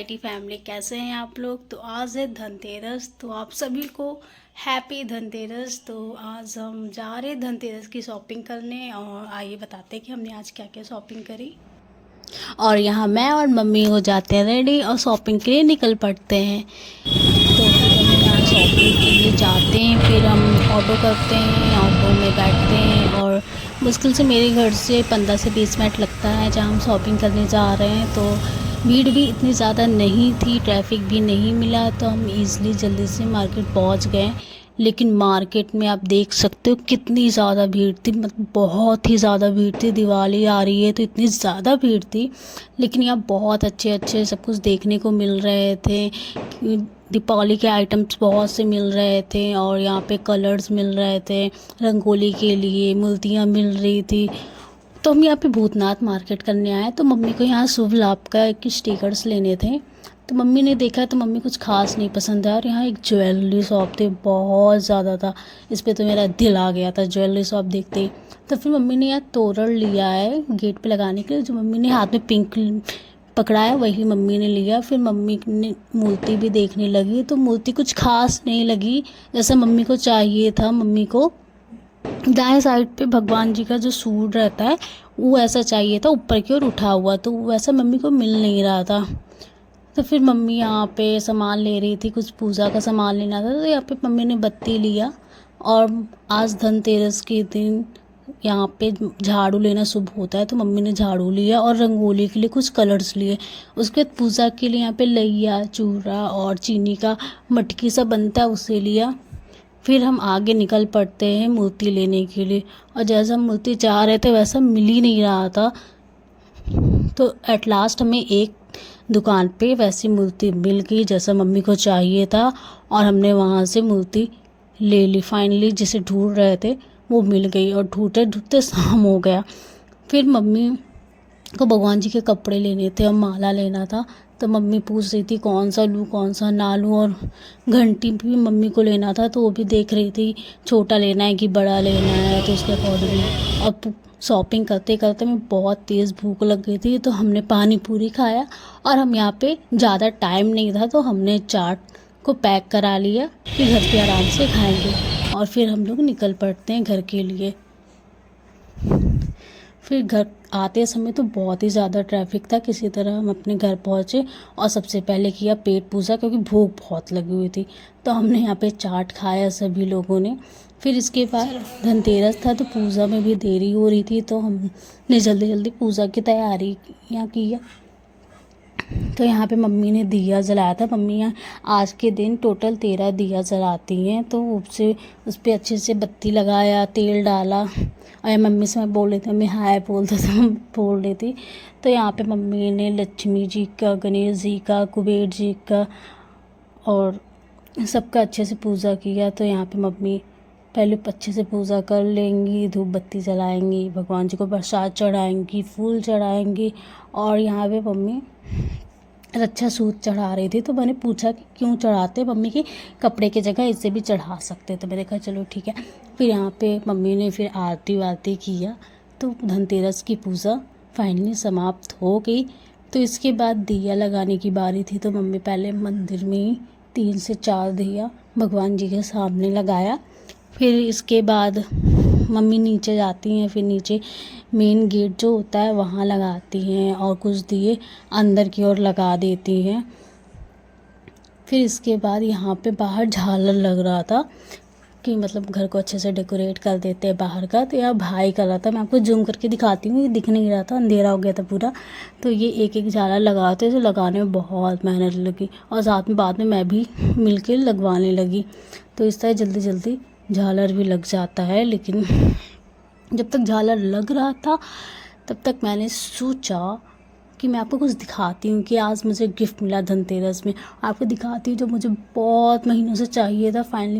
Katie family, कैसे हैं आप लोग। तो आज है धनतेरस, तो आप सभी को हैप्पी धनतेरस। तो आज हम जा रहे हैं धनतेरस की शॉपिंग करने, और आइए बताते हैं कि हमने आज क्या क्या शॉपिंग करी। और यहाँ मैं और मम्मी हो जाते हैं रेडी और शॉपिंग के लिए निकल पड़ते हैं। तो फिर हम यहाँ शॉपिंग के लिए जाते हैं, फिर हम ऑटो करते हैं, ऑटो में बैठते हैं और मुश्किल से मेरे घर से 15 से 20 मिनट लगता है जहाँ हम शॉपिंग करने जा रहे हैं। तो भीड़ भी इतनी ज़्यादा नहीं थी, ट्रैफिक भी नहीं मिला, तो हम ईज़िली जल्दी से मार्केट पहुँच गए। लेकिन मार्केट में आप देख सकते हो कितनी ज़्यादा भीड़ थी, मतलब बहुत ही ज़्यादा भीड़ थी। दिवाली आ रही है तो इतनी ज़्यादा भीड़ थी, लेकिन यहाँ बहुत अच्छे अच्छे सब कुछ देखने को मिल रहे थे। दीपावली के आइटम्स बहुत से मिल रहे थे और यहाँ पे कलर्स मिल रहे थे, रंगोली के लिए मूर्तियाँ मिल रही थी। तो हम यहाँ पे भूतनाथ मार्केट करने आए, तो मम्मी को यहाँ शुभ लाभ का एक स्टिकर्स लेने थे। तो मम्मी ने देखा तो मम्मी कुछ खास नहीं पसंद है, और यहाँ एक ज्वेलरी शॉप थी, बहुत ज़्यादा था। इस पर तो मेरा दिल आ गया था ज्वेलरी शॉप देखते ही। तो फिर मम्मी ने यहाँ तोरण लिया है गेट पे लगाने के लिए, जो मम्मी ने हाथ में पिंक पकड़ा है वही मम्मी ने लिया। फिर मम्मी ने मूर्ति भी देखने लगी, तो मूर्ति कुछ खास नहीं लगी जैसा मम्मी को चाहिए था। मम्मी को दाएं साइड पे भगवान जी का जो सूंड रहता है वो ऐसा चाहिए था, ऊपर की ओर उठा हुआ, तो वैसा मम्मी को मिल नहीं रहा था। तो फिर मम्मी यहाँ पे सामान ले रही थी, कुछ पूजा का सामान लेना था, तो यहाँ पे मम्मी ने बत्ती लिया। और आज धनतेरस के दिन यहाँ पे झाड़ू लेना शुभ होता है, तो मम्मी ने झाड़ू लिया और रंगोली के लिए कुछ कलर्स लिए। उसके बाद पूजा के लिए यहाँ पे लैया, चूड़ा और चीनी का मटकी सा बनता है, उसे लिया। फिर हम आगे निकल पड़ते हैं मूर्ति लेने के लिए, और जैसा हम मूर्ति चाह रहे थे वैसा मिल ही नहीं रहा था। तो एट लास्ट हमें एक दुकान पे वैसी मूर्ति मिल गई जैसा मम्मी को चाहिए था, और हमने वहाँ से मूर्ति ले ली। फाइनली जिसे ढूंढ रहे थे वो मिल गई, और ढूंढते ढूंढते शाम हो गया। फिर मम्मी को भगवान जी के कपड़े लेने थे और माला लेना था, तो मम्मी पूछ रही थी कौन सा लूँ कौन सा ना लूँ। और घंटी भी मम्मी को लेना था, तो वो भी देख रही थी छोटा लेना है कि बड़ा लेना है, तो उसके अकॉर्डिंग। अब शॉपिंग करते करते मैं बहुत तेज़ भूख लग गई थी, तो हमने पानी पूरी खाया। और हम यहाँ पे ज़्यादा टाइम नहीं था, तो हमने चाट को पैक करा लिया कि घर पे आराम से खाएंगे। और फिर हम लोग निकल पड़ते हैं घर के लिए। फिर घर आते समय तो बहुत ही ज़्यादा ट्रैफिक था, किसी तरह हम अपने घर पहुँचे और सबसे पहले किया पेट पूजा, क्योंकि भूख बहुत लगी हुई थी। तो हमने यहाँ पे चाट खाया सभी लोगों ने। फिर इसके बाद धनतेरस था, तो पूजा में भी देरी हो रही थी, तो हमने जल्दी जल्दी पूजा की तैयारी यहाँ किया। तो यहाँ पे मम्मी ने दिया जलाया था। मम्मी यहाँ आज के दिन टोटल 13 दिया जलाती हैं, तो उससे उस पर अच्छे से बत्ती लगाया, तेल डाला। और मम्मी से मैं बोल रही थी, मम्मी हाय बोलते थे, बोल रही थी। तो यहाँ पे मम्मी ने लक्ष्मी जी का, गणेश जी का, कुबेर जी का और सबका अच्छे से पूजा किया। तो यहाँ पे मम्मी पहले अच्छे से पूजा कर लेंगी, धूप बत्ती जलाएंगी, भगवान जी को प्रसाद चढ़ाएंगी, फूल चढ़ाएंगी। और यहाँ पे मम्मी रक्षा सूत चढ़ा रही थी, तो मैंने पूछा कि क्यों चढ़ाते। मम्मी की कपड़े की जगह इसे भी चढ़ा सकते, तो मैंने कहा चलो ठीक है। फिर यहाँ पे मम्मी ने फिर आरती वारती किया, तो धनतेरस की पूजा फाइनली समाप्त हो गई। तो इसके बाद दिया लगाने की बारी थी, तो मम्मी पहले मंदिर में ही 3 से 4 दिया भगवान जी के सामने लगाया। फिर इसके बाद मम्मी नीचे जाती हैं, फिर नीचे मेन गेट जो होता है वहाँ लगाती हैं, और कुछ दिए अंदर की ओर लगा देती हैं। फिर इसके बाद यहाँ पे बाहर झालर लग रहा था कि मतलब घर को अच्छे से डेकोरेट कर देते हैं बाहर का। तो यह भाई कर रहा था, मैं आपको जूम करके दिखाती हूँ, ये दिख नहीं रहा था, अंधेरा हो गया था पूरा। तो ये एक एक झालर लगाते, तो लगाने में बहुत मेहनत लगी, और साथ में बाद में मैं भी मिलके लगवाने लगी। तो इस तरह जल्दी जल्दी झालर भी लग जाता है। लेकिन जब तक झालर लग रहा था तब तक मैंने सोचा कि मैं आपको कुछ दिखाती हूँ कि आज मुझे गिफ्ट मिला धनतेरस में, आपको दिखाती हूँ जो मुझे बहुत महीनों से चाहिए था। फाइनली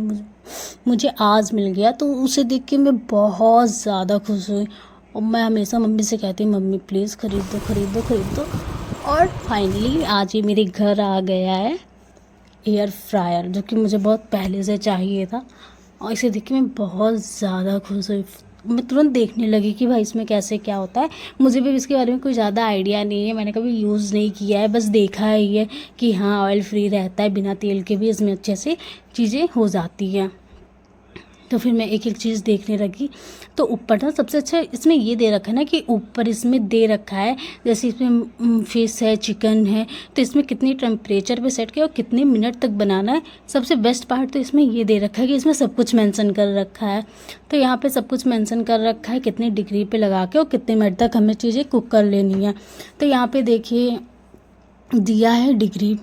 मुझे आज मिल गया, तो उसे देख के मैं बहुत ज़्यादा खुश हुई। और मैं हमेशा मम्मी से कहती हूँ मम्मी प्लीज़ ख़रीद दो ख़रीद दो ख़रीद दो। और फाइनली आज ये मेरे घर आ गया है एयर फ्रायर, जो कि मुझे बहुत पहले से चाहिए था, और इसे देख के मैं बहुत ज़्यादा खुश हुई। मैं तुरंत देखने लगी कि भाई इसमें कैसे क्या होता है। मुझे भी इसके बारे में कोई ज़्यादा आइडिया नहीं है, मैंने कभी यूज़ नहीं किया है, बस देखा है ये कि हाँ ऑयल फ्री रहता है, बिना तेल के भी इसमें अच्छे से चीज़ें हो जाती हैं। तो फिर मैं एक एक चीज़ देखने लगी। तो ऊपर ना सबसे अच्छा इसमें ये दे रखा है ना कि ऊपर इसमें दे रखा है, जैसे इसमें फिश है, चिकन है, तो इसमें कितनी टेम्परेचर पे सेट किया और कितने मिनट तक बनाना है। सबसे बेस्ट पार्ट तो इसमें ये दे रखा है कि इसमें सब कुछ मेंशन कर रखा है। तो यहाँ पे सब कुछ मेंशन कर रखा है कितनी डिग्री पे लगा के और कितने मिनट तक हमें चीज़ें कुक कर लेनी है। तो यहाँ पे देखिए दिया है डिग्री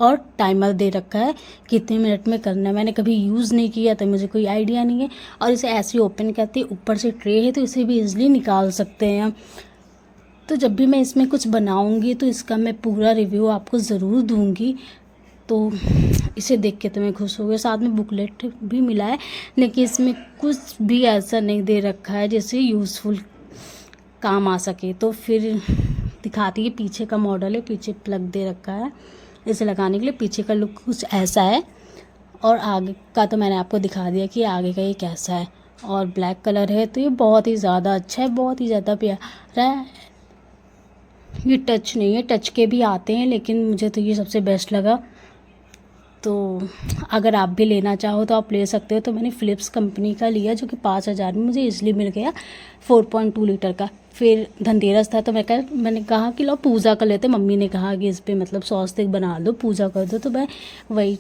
और टाइमर दे रखा है कितने मिनट में करना है। मैंने कभी यूज़ नहीं किया तो मुझे कोई आइडिया नहीं है। और इसे ऐसे ओपन करते हैं, ऊपर से ट्रे है तो इसे भी इजीली निकाल सकते हैं। तो जब भी मैं इसमें कुछ बनाऊंगी तो इसका मैं पूरा रिव्यू आपको ज़रूर दूंगी। तो इसे देख के तो मैं खुश हो गई। साथ में बुकलेट भी मिला है, लेकिन इसमें कुछ भी ऐसा नहीं दे रखा है जैसे यूज़फुल काम आ सके। तो फिर दिखाती है, पीछे का मॉडल है, पीछे प्लग दे रखा है इसे लगाने के लिए। पीछे का लुक कुछ ऐसा है और आगे का तो मैंने आपको दिखा दिया कि आगे का ये कैसा है। और ब्लैक कलर है तो ये बहुत ही ज़्यादा अच्छा है, बहुत ही ज़्यादा प्यारा है। ये टच नहीं है, टच के भी आते हैं लेकिन मुझे तो ये सबसे बेस्ट लगा। तो अगर आप भी लेना चाहो तो आप ले सकते हो। तो मैंने फ़िलिप्स कंपनी का लिया जो कि 5,000 में मुझे इजीली मिल गया, 4.2 लीटर का। फिर धनतेरस था तो मैंने कहा कि लो पूजा कर लेते। मम्मी ने कहा कि इस पर मतलब सॉस्टिक बना दो, पूजा कर दो। तो मैं वही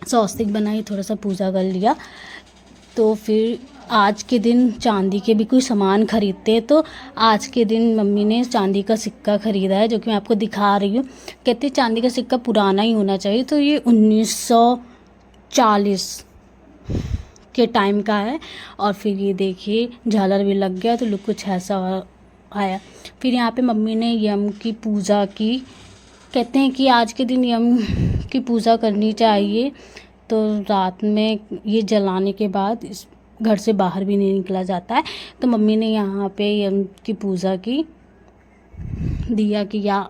सॉस्टिक बनाई, थोड़ा सा पूजा कर लिया। तो फिर आज के दिन चांदी के भी कोई सामान खरीदते हैं तो आज के दिन मम्मी ने चांदी का सिक्का ख़रीदा है, जो कि मैं आपको दिखा रही हूँ। कहते हैं चांदी का सिक्का पुराना ही होना चाहिए, तो ये 1940 के टाइम का है। और फिर ये देखिए झालर भी लग गया तो लुक कुछ ऐसा आया। फिर यहाँ पे मम्मी ने यम की पूजा की। कहते हैं कि आज के दिन यम की पूजा करनी चाहिए, तो रात में ये जलाने के बाद इस घर से बाहर भी नहीं निकला जाता है। तो मम्मी ने यहाँ पे यम की पूजा की, दिया किया,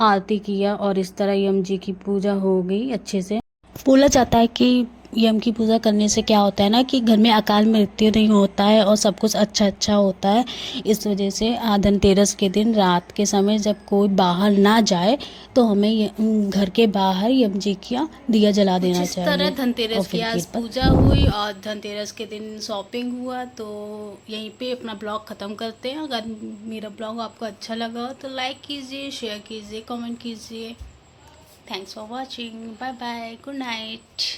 आरती किया और इस तरह यम जी की पूजा हो गई अच्छे से। बोला जाता है कि यम की पूजा करने से क्या होता है ना कि घर में अकाल मृत्यु नहीं होता है और सब कुछ अच्छा अच्छा होता है। इस वजह से धनतेरस के दिन रात के समय जब कोई बाहर ना जाए तो हमें घर के बाहर यम जी का दिया जला देना चाहिए। इस तरह धनतेरस की आज पूजा हुई और धनतेरस के दिन शॉपिंग हुआ। तो यहीं पे अपना ब्लॉग ख़त्म करते हैं। अगर मेरा ब्लॉग आपको अच्छा लगा हो तो लाइक कीजिए, शेयर कीजिए, कमेंट कीजिए। Thanks for watching, bye bye, good night.